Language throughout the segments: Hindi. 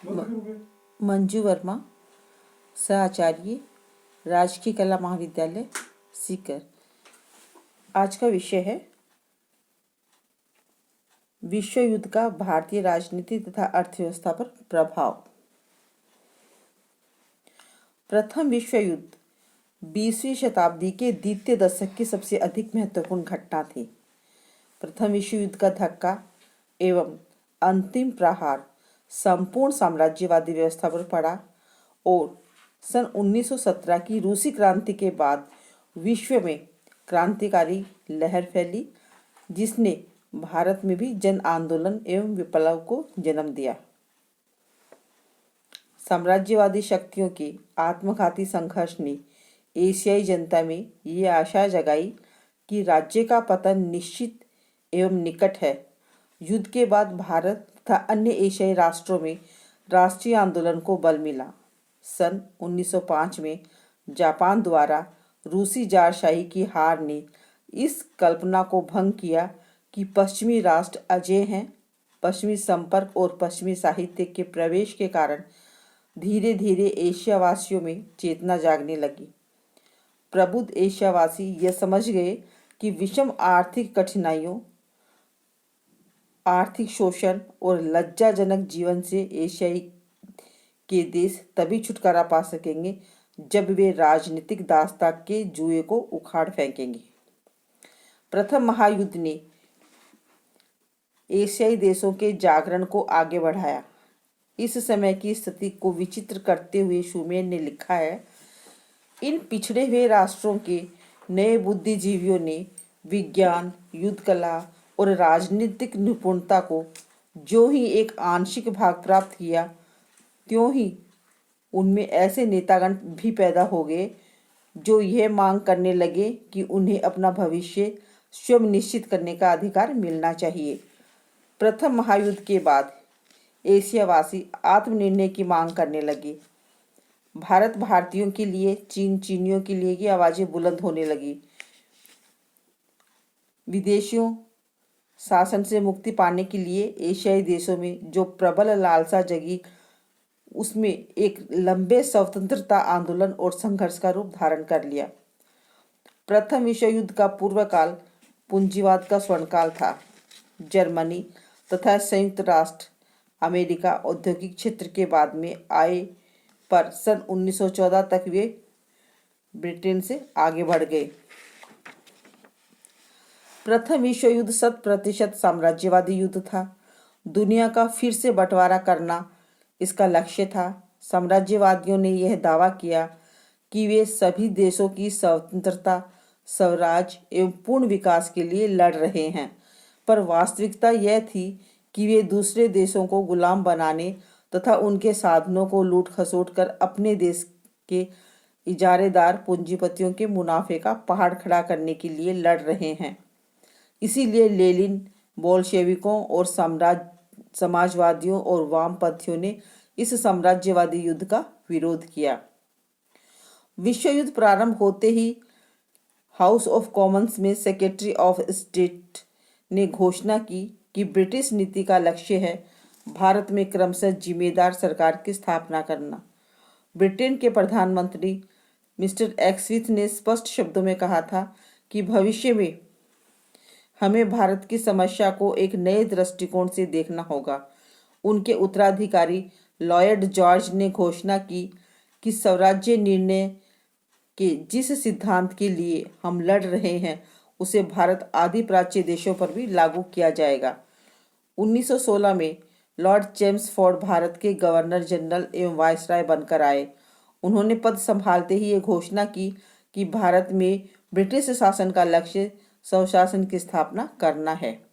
म- मंजू वर्मा, सहआचार्य, राजकीय कला महाविद्यालय, सीकर। आज का विषय है विश्व युद्ध का भारतीय राजनीति तथा अर्थव्यवस्था पर प्रभाव। प्रथम विश्व युद्ध 20वीं शताब्दी के द्वितीय दशक की सबसे अधिक महत्वपूर्ण घटना थी। प्रथम विश्व युद्ध का धक्का एवं अंतिम प्रहार संपूर्ण साम्राज्यवादी व्यवस्था पर पड़ा और सन 1917 की रूसी क्रांति के बाद विश्व में क्रांतिकारी लहर फैली, जिसने भारत में भी जन आंदोलन एवं विप्लव को जन्म दिया। साम्राज्यवादी शक्तियों के आत्मघाती संघर्ष ने एशियाई जनता में ये आशा जगाई कि राज्य का पतन निश्चित एवं निकट है। युद्ध के बाद भारत तथा अन्य एशियाई राष्ट्रों में राष्ट्रीय आंदोलन को बल मिला। सन 1905 में जापान द्वारा रूसी जारशाही की हार ने इस कल्पना को भंग किया कि पश्चिमी राष्ट्र अजेय हैं। पश्चिमी संपर्क और पश्चिमी साहित्य के प्रवेश के कारण धीरे धीरे एशियावासियों में चेतना जागने लगी। प्रबुद्ध एशियावासी यह समझ गए कि विषम आर्थिक कठिनाइयों, आर्थिक शोषण और लज्जाजनक जीवन से एशियाई के देश तभी छुटकारा पा सकेंगे जब वे राजनीतिक दासता के जुए को उखाड़ फेंकेंगे। प्रथम महायुद्ध ने एशियाई देशों के जागरण को आगे बढ़ाया। इस समय की स्थिति को विचित्र करते हुए शूमेन ने लिखा है, इन पिछड़े हुए राष्ट्रों के नए बुद्धिजीवियों ने विज्ञान, युद्ध कला और राजनीतिक निपुणता को जो ही एक आंशिक भाग प्राप्त किया, त्यों ही उनमें ऐसे नेतागण भी पैदा हो गए जो यह मांग करने लगे कि उन्हें अपना भविष्य स्वयं निश्चित करने का अधिकार मिलना चाहिए। प्रथम महायुद्ध के बाद एशियावासी आत्मनिर्णय की मांग करने लगे। भारत भारतीयों के लिए, चीन चीनियों के लिए की आवाजें बुलंद होने लगी। विदेशियों शासन से मुक्ति पाने के लिए एशियाई देशों में जो प्रबल लालसा जगी, उसमें एक लंबे स्वतंत्रता आंदोलन और संघर्ष का रूप धारण कर लिया। प्रथम विश्व युद्ध का पूर्व काल पूंजीवाद का स्वर्णकाल था। जर्मनी तथा संयुक्त राष्ट्र अमेरिका औद्योगिक क्षेत्र के बाद में आए, पर सन 1914 तक वे ब्रिटेन से आगे बढ़ गए। प्रथम विश्व युद्ध 100% साम्राज्यवादी युद्ध था। दुनिया का फिर से बंटवारा करना इसका लक्ष्य था। साम्राज्यवादियों ने यह दावा किया कि वे सभी देशों की स्वतंत्रता, स्वराज एवं पूर्ण विकास के लिए लड़ रहे हैं, पर वास्तविकता यह थी कि वे दूसरे देशों को गुलाम बनाने तथा उनके साधनों को लूट खसोट कर अपने देश के इजारेदार पूंजीपतियों के मुनाफे का पहाड़ खड़ा करने के लिए लड़ रहे हैं। इसीलिए लेनिन, बोल्शेविकों और समाजवादियों और वामपंथियों ने इस साम्राज्यवादी युद्ध का विरोध किया। विश्व युद्ध प्रारंभ होते ही हाउस ऑफ कॉमन्स में सेक्रेटरी ऑफ स्टेट ने घोषणा की कि ब्रिटिश नीति का लक्ष्य है भारत में क्रमशः जिम्मेदार सरकार की स्थापना करना। ब्रिटेन के प्रधानमंत्री मिस्टर एक्सविथ ने स्पष्ट शब्दों में कहा था कि भविष्य में हमें भारत की समस्या को एक नए दृष्टिकोण से देखना होगा। उनके उत्तराधिकारी लॉयड जॉर्ज ने घोषणा की कि स्वराज्य निर्णय के जिस सिद्धांत के लिए हम लड़ रहे हैं, उसे भारत आदि प्राच्य देशों पर भी लागू किया जाएगा। 1916 में लॉर्ड चेम्सफोर्ड भारत के गवर्नर जनरल एवं वायसराय बनकर आए। उन्होंने पद संभालते ही ये घोषणा की कि भारत में ब्रिटिश शासन का लक्ष्य स्वशासन की स्थापना करना है।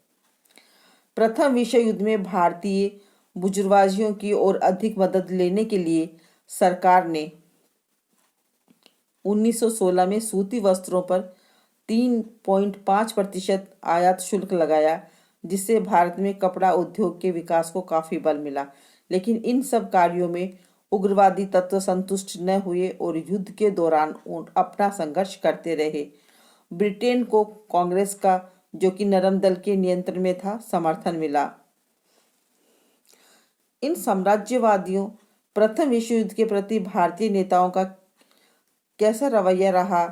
प्रथम विश्व युद्ध में भारतीय बुर्जुआजियों की ओर अधिक मदद लेने के लिए सरकार ने 1916 में सूती वस्त्रों पर 3.5% आयात शुल्क लगाया, जिससे भारत में कपड़ा उद्योग के विकास को काफी बल मिला। लेकिन इन सब कार्यों में उग्रवादी तत्व संतुष्ट न हुए और युद्ध के दौरान अपना संघर्ष करते रहे। ब्रिटेन को कांग्रेस का, जो कि नरम दल के नियंत्रण में था, समर्थन मिला। इन साम्राज्यवादियों प्रथम विश्व युद्ध के प्रति भारतीय नेताओं का कैसा रवैया रहा,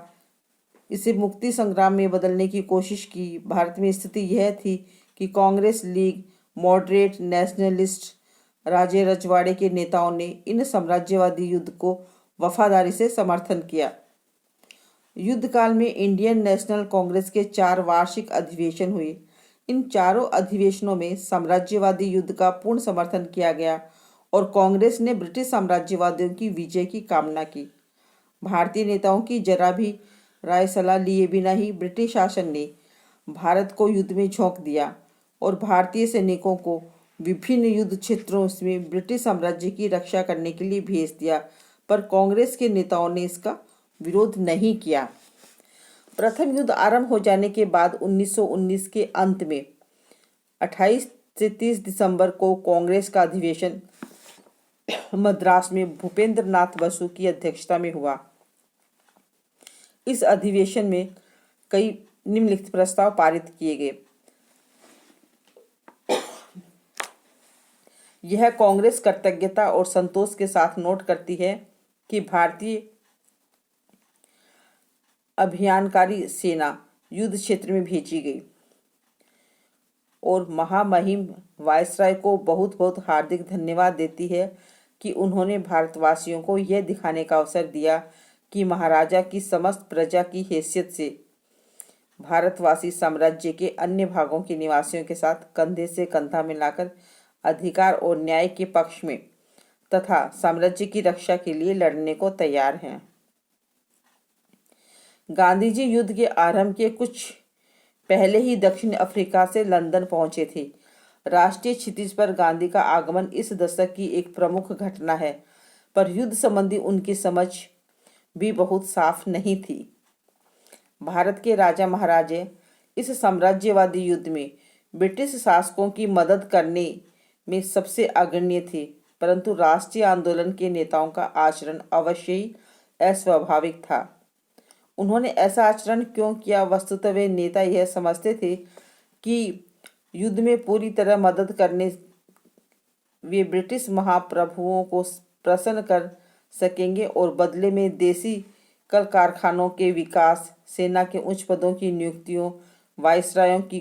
इसे मुक्ति संग्राम में बदलने की कोशिश की। भारत में स्थिति यह थी कि कांग्रेस, लीग, मॉडरेट, नेशनलिस्ट, राजे रजवाड़े के नेताओं ने इन साम्राज्यवादी युद्ध को वफादारी से समर्थन किया। युद्ध काल में इंडियन नेशनल कांग्रेस के 4 वार्षिक अधिवेशन हुए। इन चारों अधिवेशनों में साम्राज्यवादी युद्ध का पूर्ण समर्थन किया गया और कांग्रेस ने ब्रिटिश साम्राज्यवादियों की विजय की कामना की। भारतीय नेताओं की जरा भी राय सलाह लिए बिना ही ब्रिटिश शासन ने भारत को युद्ध में झोंक दिया और भारतीय सैनिकों को विभिन्न युद्ध क्षेत्रों में ब्रिटिश साम्राज्य की रक्षा करने के लिए भेज दिया, पर कांग्रेस के नेताओं ने इसका विरोध नहीं किया। प्रथम युद्ध आरंभ हो जाने के बाद 1919 के अंत में 28 से 30 दिसंबर को कांग्रेस का अधिवेशन मद्रास में भूपेंद्र नाथ बसु की अध्यक्षता में हुआ। इस अधिवेशन में कई निम्नलिखित प्रस्ताव पारित किए गए। यह कांग्रेस कृतज्ञता और संतोष के साथ नोट करती है कि भारतीय अभियानकारी सेना युद्ध क्षेत्र में भेजी गई और महामहिम वायसराय को बहुत बहुत हार्दिक धन्यवाद देती है कि उन्होंने भारतवासियों को यह दिखाने का अवसर दिया कि महाराजा की समस्त प्रजा की हैसियत से भारतवासी साम्राज्य के अन्य भागों के निवासियों के साथ कंधे से कंधा मिलाकर अधिकार और न्याय के पक्ष में तथा साम्राज्य की रक्षा के लिए लड़ने को तैयार हैं। गांधी जी युद्ध के आरंभ के कुछ पहले ही दक्षिण अफ्रीका से लंदन पहुंचे थे। राष्ट्रीय क्षितिज पर गांधी का आगमन इस दशक की एक प्रमुख घटना है, पर युद्ध संबंधी उनकी समझ भी बहुत साफ नहीं थी। भारत के राजा महाराजे इस साम्राज्यवादी युद्ध में ब्रिटिश शासकों की मदद करने में सबसे अग्रणी थे, परंतु राष्ट्रीय आंदोलन के नेताओं का आचरण अवश्य ही अस्वाभाविक था। उन्होंने ऐसा आचरण क्यों किया? वस्तुतः वे नेता यह समझते थे कि युद्ध में पूरी तरह मदद करने वे ब्रिटिश महाप्रभुओं को प्रसन्न कर सकेंगे और बदले में देसी कल कारखानों के विकास, सेना के उच्च पदों की नियुक्तियों, वायसरायों की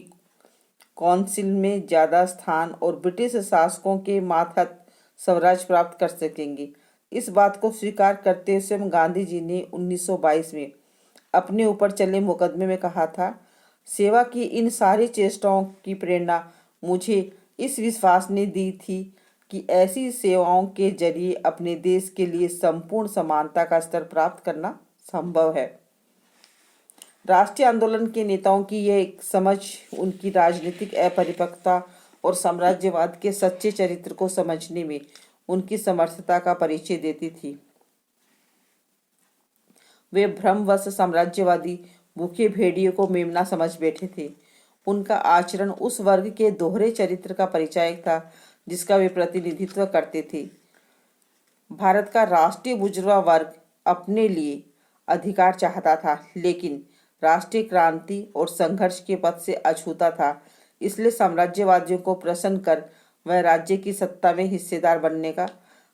काउंसिल में ज़्यादा स्थान और ब्रिटिश शासकों के मातहत स्वराज प्राप्त कर सकेंगे। इस बात को स्वीकार करते हुए स्वयं गांधी जी ने 1922 में अपने ऊपर चले मुकदमे में कहा था, सेवा की इन सारी चेष्टाओं की प्रेरणा मुझे इस विश्वास ने दी थी कि ऐसी सेवाओं के जरिए अपने देश के लिए संपूर्ण समानता का स्तर प्राप्त करना संभव है। राष्ट्रीय आंदोलन के नेताओं की यह समझ उनकी राजनीतिक अपरिपक्वता और साम्राज्यवाद के सच्चे चरित्र को समझने में उनकी समर्थता का परिचय देती थी। वे भ्रमवश साम्राज्यवादी भूखे भेड़िए को मेमना समझ बैठे थे। उनका आचरण उस वर्ग के दोहरे चरित्र का परिचायक था जिसका वे प्रतिनिधित्व करते थे। भारत का राष्ट्रीय बुजुर्ग वर्ग अपने लिए अधिकार चाहता था, लेकिन राष्ट्रीय क्रांति और संघर्ष के पथ से अछूता था। इसलिए साम्राज्यवादियों को प्रसन्न कर वह राज्य की सत्ता में हिस्सेदार बनने का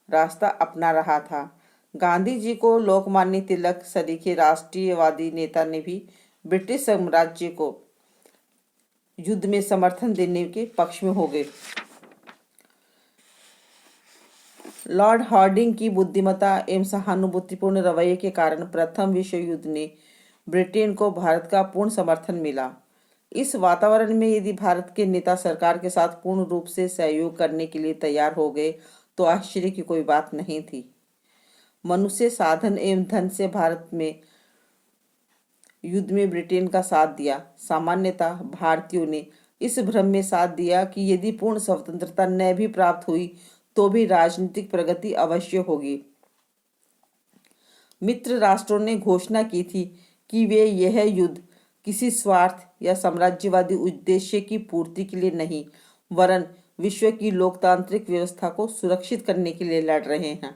रास्ता अपना रहा था। गांधी जी को लोकमान्य तिलक सरीखे राष्ट्रीयवादी नेता ने भी ब्रिटिश साम्राज्य को युद्ध में समर्थन देने के पक्ष में हो गए। लॉर्ड हार्डिंग की बुद्धिमत्ता एवं सहानुभूतिपूर्ण रवैये के कारण प्रथम विश्व युद्ध ने ब्रिटेन को भारत का पूर्ण समर्थन मिला। इस वातावरण में यदि भारत के नेता सरकार के साथ पूर्ण रूप से सहयोग करने के लिए तैयार हो गए तो आश्चर्य की कोई बात नहीं थी। मनुष्य, साधन एवं धन से भारत में युद्ध में ब्रिटेन का साथ दिया। सामान्यतः भारतीयों ने इस भ्रम में साथ दिया कि यदि पूर्ण स्वतंत्रता न भी प्राप्त हुई तो भी राजनीतिक प्रगति अवश्य होगी। मित्र राष्ट्रों ने घोषणा की थी कि वे यह युद्ध किसी स्वार्थ या साम्राज्यवादी उद्देश्य की पूर्ति के लिए नहीं, वरन विश्व की लोकतांत्रिक व्यवस्था को सुरक्षित करने के लिए लड़ रहे हैं।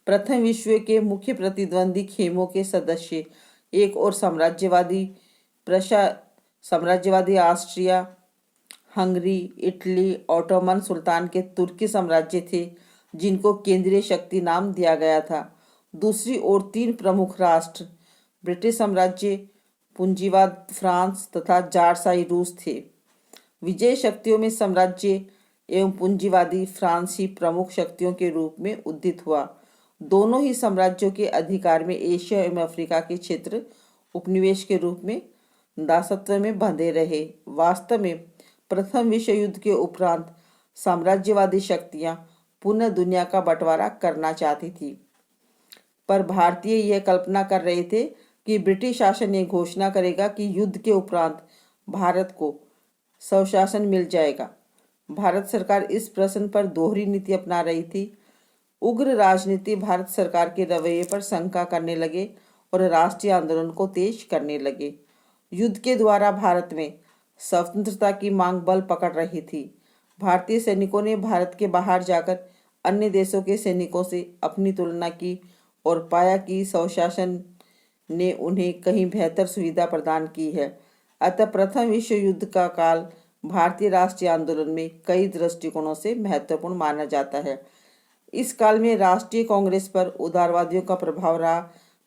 प्रथम विश्व के मुख्य प्रतिद्वंदी खेमों के सदस्य एक और साम्राज्यवादी ऑस्ट्रिया हंगरी, इटली, ऑटोमन सुल्तान के तुर्की साम्राज्य थे जिनको केंद्रीय शक्ति नाम दिया गया था। दूसरी ओर 3 प्रमुख राष्ट्र ब्रिटिश साम्राज्य, पूंजीवाद फ्रांस तथा जारशाही रूस थे। विजयी शक्तियों में साम्राज्य एवं पूंजीवादी फ्रांस ही प्रमुख शक्तियों के रूप में उदित हुआ। दोनों ही साम्राज्यों के अधिकार में एशिया एवं अफ्रीका के क्षेत्र उपनिवेश के रूप में दासत्व में बंधे रहे। वास्तव में प्रथम विश्व युद्ध के उपरांत साम्राज्यवादी शक्तियां पुनः दुनिया का बंटवारा करना चाहती थी, पर भारतीय यह कल्पना कर रहे थे कि ब्रिटिश शासन ये घोषणा करेगा कि युद्ध के उपरांत भारत को स्वशासन मिल जाएगा। भारत सरकार इस प्रश्न पर दोहरी नीति अपना रही थी। उग्र राजनीति भारत सरकार के रवैये पर शंका करने लगे और राष्ट्रीय आंदोलन को तेज करने लगे। युद्ध के द्वारा भारत में स्वतंत्रता की मांग बल पकड़ रही थी। भारतीय सैनिकों ने भारत के बाहर जाकर अन्य देशों के सैनिकों से अपनी तुलना की और पाया कि स्वशासन ने उन्हें कहीं बेहतर सुविधा प्रदान की है। अतः प्रथम विश्व युद्ध का काल भारतीय राष्ट्रीय आंदोलन में कई दृष्टिकोणों से महत्वपूर्ण माना जाता है। इस काल में राष्ट्रीय कांग्रेस पर उदारवादियों का प्रभाव रहा,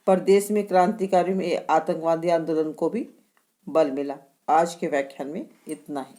पर देश में क्रांतिकारियों में आतंकवादी आंदोलन को भी बल मिला। आज के व्याख्यान में इतना ही।